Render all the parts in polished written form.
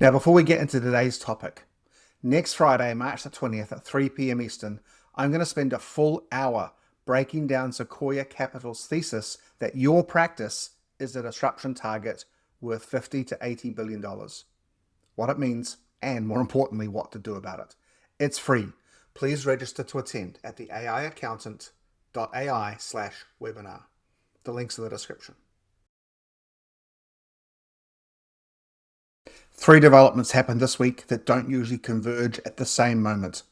Now, before we get into today's topic, next Friday, March the 20th at 3 p.m. Eastern, I'm going to spend a full hour breaking down Sequoia Capital's thesis that your practice is a disruption target worth $50 to $80 billion. What it means, and more importantly, what to do about it. It's free. Please register to attend at theaiaccountant.ai/webinar. The link's in the description. 3 developments happened this week that don't usually converge at the same moment.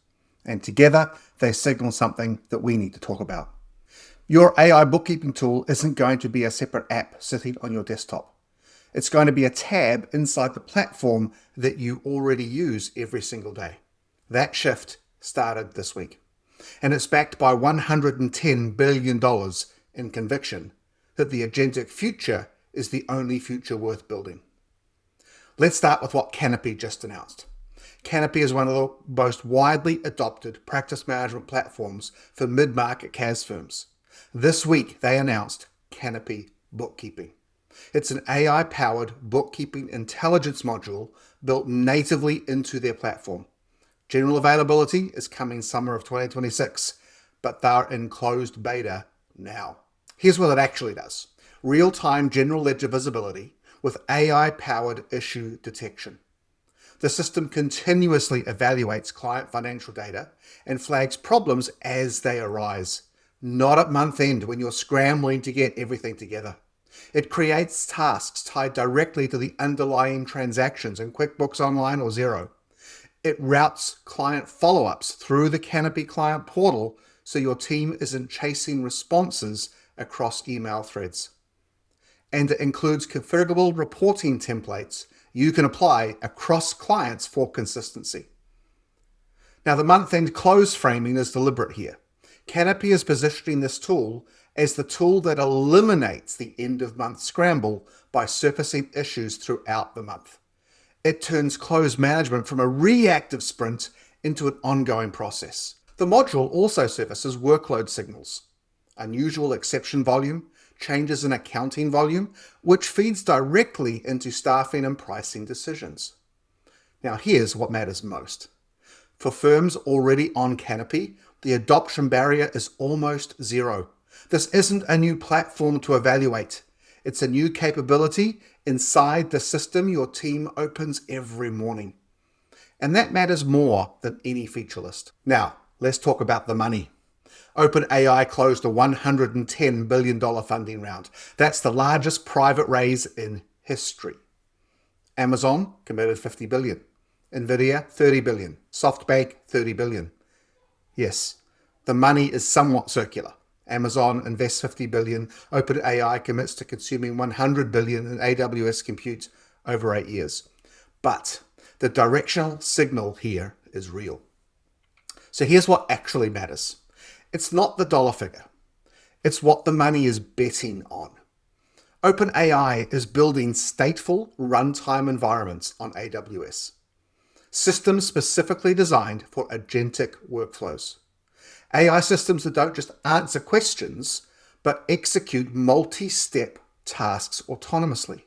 And together, they signal something that we need to talk about. Your AI bookkeeping tool isn't going to be a separate app sitting on your desktop. It's going to be a tab inside the platform that you already use every single day. That shift started this week. And it's backed by $110 billion in conviction that the agentic future is the only future worth building. Let's start with what Canopy just announced. Canopy is one of the most widely adopted practice management platforms for mid-market CAS firms. This week, they announced Canopy Bookkeeping. It's an AI-powered bookkeeping intelligence module built natively into their platform. General availability is coming summer of 2026, but they're in closed beta now. Here's what it actually does. Real-time general ledger visibility with AI-powered issue detection. The system continuously evaluates client financial data and flags problems as they arise, not at month end when you're scrambling to get everything together. It creates tasks tied directly to the underlying transactions in QuickBooks Online or Xero. It routes client follow-ups through the Canopy client portal so your team isn't chasing responses across email threads. And it includes configurable reporting templates you can apply across clients for consistency. Now, the month-end close framing is deliberate here. Canopy is positioning this tool as the tool that eliminates the end-of-month scramble by surfacing issues throughout the month. It turns close management from a reactive sprint into an ongoing process. The module also surfaces workload signals, unusual exception volume, changes in accounting volume, which feeds directly into staffing and pricing decisions. Now, here's what matters most. For firms already on Canopy, the adoption barrier is almost zero. This isn't a new platform to evaluate. It's a new capability inside the system your team opens every morning. And that matters more than any feature list. Now, let's talk about the money. OpenAI closed a $110 billion funding round. That's the largest private raise in history. Amazon committed $50 billion. Nvidia, $30 billion. SoftBank, $30 billion. Yes, the money is somewhat circular. Amazon invests $50 billion. OpenAI commits to consuming $100 billion in AWS compute over 8 years. But the directional signal here is real. So here's what actually matters. It's not the dollar figure. It's what the money is betting on. OpenAI is building stateful runtime environments on AWS. Systems specifically designed for agentic workflows. AI systems that don't just answer questions, but execute multi-step tasks autonomously.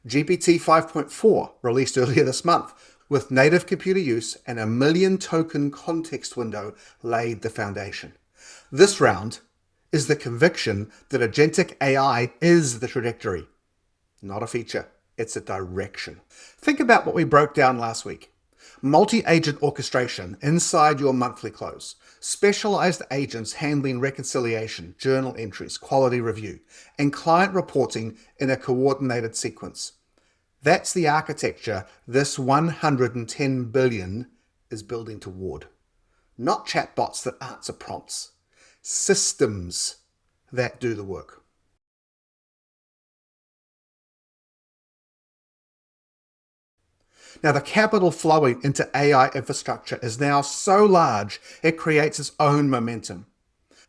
GPT 5.4, released earlier this month, with native computer use and a 1 million token context window, laid the foundation. This round is the conviction that agentic AI is the trajectory, not a feature. It's a direction. Think about what we broke down last week. Multi-agent orchestration inside your monthly close. Specialized agents handling reconciliation, journal entries, quality review, and client reporting in a coordinated sequence. That's the architecture this $110 billion is building toward. Not chatbots that answer prompts. Systems that do the work. Now, the capital flowing into AI infrastructure is now so large, it creates its own momentum.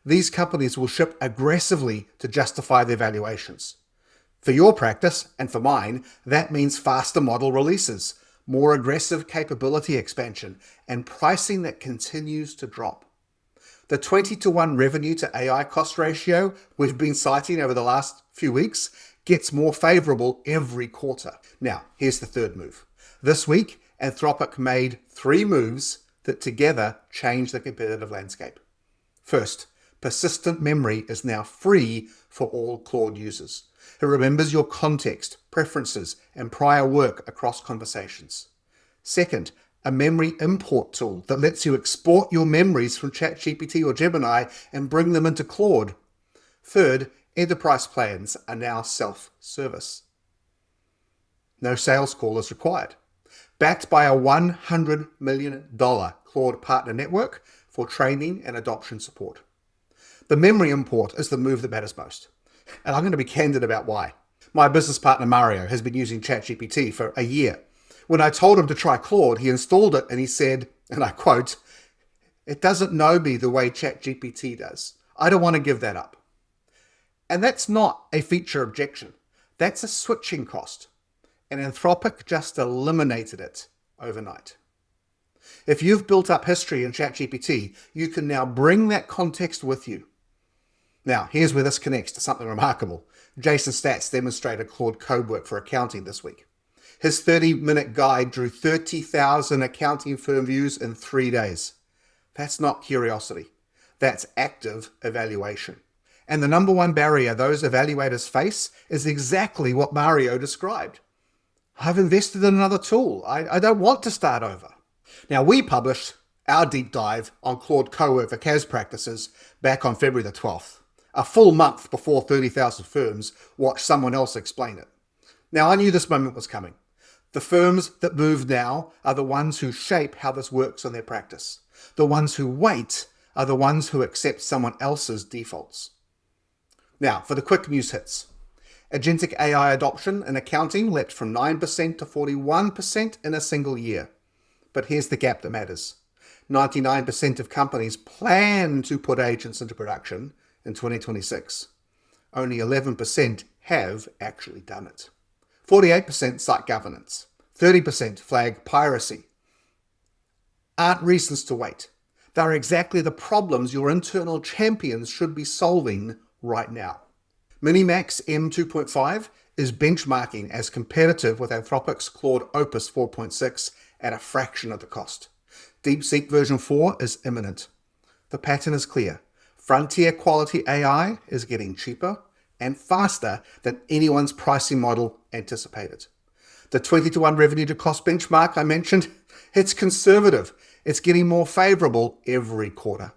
These companies will ship aggressively to justify their valuations. For your practice, and for mine, that means faster model releases, more aggressive capability expansion, and pricing that continues to drop. The 20-to-1 revenue to AI cost ratio we've been citing over the last few weeks gets more favorable every quarter. Now, here's the third move. This week, Anthropic made 3 moves that together change the competitive landscape. First, persistent memory is now free for all Claude users. It remembers your context, preferences, and prior work across conversations. Second, a memory import tool that lets you export your memories from ChatGPT or Gemini and bring them into Claude. Third, enterprise plans are now self-service. No sales call is required. Backed by a $100 million Claude partner network for training and adoption support. The memory import is the move that matters most. And I'm going to be candid about why. My business partner Mario has been using ChatGPT for a year. When I told him to try Claude, he installed it and he said, and I quote, "It doesn't know me the way ChatGPT does. I don't want to give that up." And that's not a feature objection. That's a switching cost. And Anthropic just eliminated it overnight. If you've built up history in ChatGPT, you can now bring that context with you. Now, here's where this connects to something remarkable. Jason Statz demonstrated Claude Cowork for accounting this week. His 30-minute guide drew 30,000 accounting firm views in 3 days. That's not curiosity. That's active evaluation. And the number one barrier those evaluators face is exactly what Mario described. I've invested in another tool. I don't want to start over. Now, we published our deep dive on Claude Cowork for CAS practices back on February the 12th, a full month before 30,000 firms watched someone else explain it. Now, I knew this moment was coming. The firms that move now are the ones who shape how this works in their practice. The ones who wait are the ones who accept someone else's defaults. Now, for the quick news hits. Agentic AI adoption in accounting leapt from 9% to 41% in a single year. But here's the gap that matters. 99% of companies plan to put agents into production in 2026. Only 11% have actually done it. 48% cite governance. 30% flag piracy. Aren't reasons to wait. They're exactly the problems your internal champions should be solving right now. Minimax M2.5 is benchmarking as competitive with Anthropic's Claude Opus 4.6 at a fraction of the cost. DeepSeek version 4 is imminent. The pattern is clear. Frontier quality AI is getting cheaper and faster than anyone's pricing model anticipated. The 20-to-1 revenue to cost benchmark I mentioned, it's conservative. It's getting more favorable every quarter.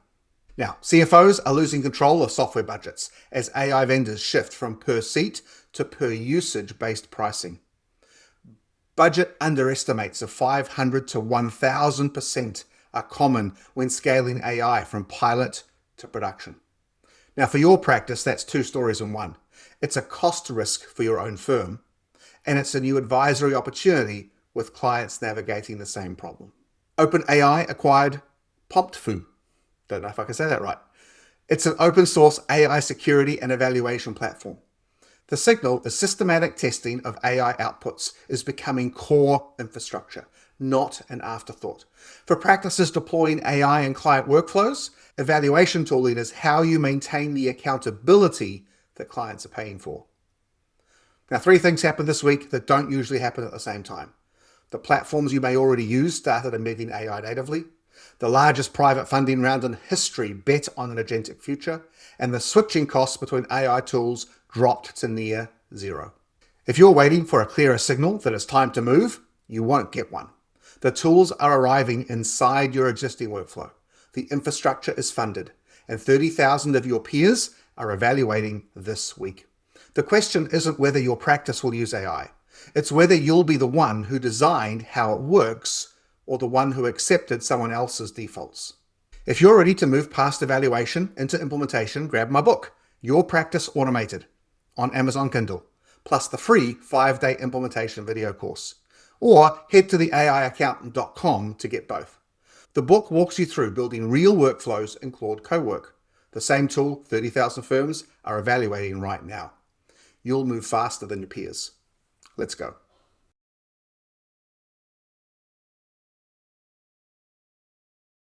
Now, CFOs are losing control of software budgets as AI vendors shift from per seat to per usage based pricing. Budget underestimates of 500 to 1,000% are common when scaling AI from pilot to production. Now, for your practice, that's 2 stories in one. It's a cost risk for your own firm, and it's a new advisory opportunity with clients navigating the same problem. OpenAI acquired PromptFu. Don't know if I can say that right. It's an open source AI security and evaluation platform. The signal is systematic testing of AI outputs is becoming core infrastructure, not an afterthought. For practices deploying AI in client workflows, evaluation tooling is how you maintain the accountability that clients are paying for. Now, 3 things happened this week that don't usually happen at the same time. The platforms you may already use started embedding AI natively. The largest private funding round in history bet on an agentic future, and the switching costs between AI tools dropped to near zero. If you're waiting for a clearer signal that it's time to move, you won't get one. The tools are arriving inside your existing workflow. The infrastructure is funded, and 30,000 of your peers are evaluating this week. The question isn't whether your practice will use AI. It's whether you'll be the one who designed how it works or the one who accepted someone else's defaults. If you're ready to move past evaluation into implementation, grab my book, Your Practice Automated, on Amazon Kindle, plus the free 5-day implementation video course. Or head to theaiaccountant.ai to get both. The book walks you through building real workflows in Claude Cowork, the same tool 30,000 firms are evaluating right now. You'll move faster than your peers. Let's go.